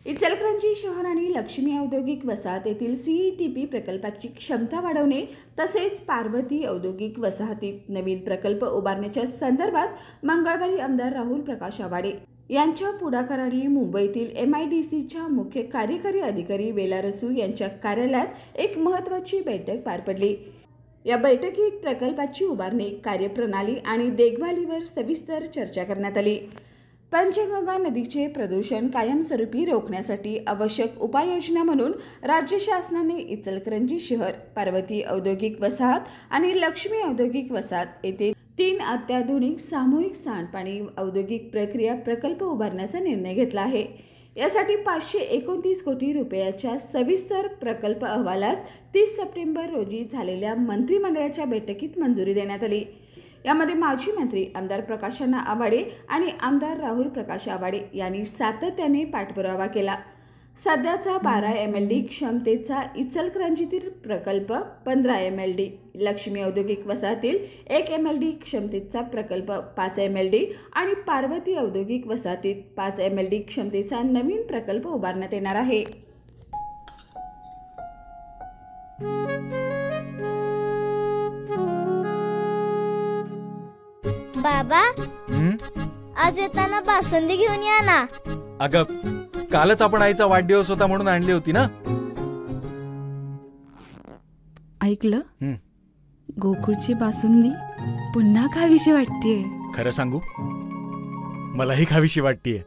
इचलकरंजी शहर आणि लक्ष्मी औद्योगिक वसाहत येथील सीईटीपी प्रकल्पाची क्षमता वाढवणे तसेच पार्वती औद्योगिक वसाहतीत नवीन प्रकल्प उभारण्याच्या संदर्भात मंगळवारी आमदार राहुल प्रकाश आवाडे यांच्या पुढाकाराने मुंबईतील MIDCच्या मुख्य कार्यकारी अधिकारी वेलारसू यांच्या कार्यालयात एक महत्त्वाची बैठक पार पडली। या बैठकीत प्रकल्पाची उभारणी, कार्यप्रणाली आणि देखभालीवर सविस्तर चर्चा करण्यात आली। पंचगंगा नदीचे प्रदूषण कायमस्वरूपी रोखण्यासाठी आवश्यक उपाययोजना म्हणून राज्य शासनाने इचलकरंजी शहर, पार्वती औद्योगिक वसाहत आणि लक्ष्मी औद्योगिक वसाहत येथे 3 अत्याधुनिक सामूहिक सांडपाणी औद्योगिक प्रक्रिया प्रकल्प उभारण्याचा निर्णय घेतला आहे। यासाठी 529 कोटी रुपयाच्या सविस्तर प्रकल्प अहवालास 30 सप्टेंबर रोजी झालेल्या मंत्रिमंडळाच्या बैठकीत मंजुरी देण्यात आली। यामध्ये माजी मंत्री आमदार प्रकाशअण्णा आवाडे आणि आमदार राहुल प्रकाश आवाडे यांनी सातत्याने पाठपुरावा केला। सध्याचा 12 MLD क्षमतेचा इचलकरंजीतील प्रकल्प 15 MLD, लक्ष्मी औद्योगिक वसाहतील 1 MLD क्षमतेचा प्रकल्प 5 MLD आणि पार्वती औद्योगिक वसाहतीत 5 MLD क्षमतेचा नवीन प्रकल्प उभारण्यात येणार आहे। बाबा, आज येताना बासुंदी घेऊन या ना। अगं, कालच आपण आईचा वाढदिवस होता म्हणून आणली होती ना। ऐकलं, गोकुळची बासुंदी पुन्हा खावीशी वाटतेय। खरं सांगू, मलाही खावीशी वाटतेय।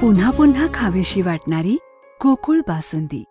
पुन्हा पुन्हा खावीशी वाटणारी गोकुळ बासुंदी।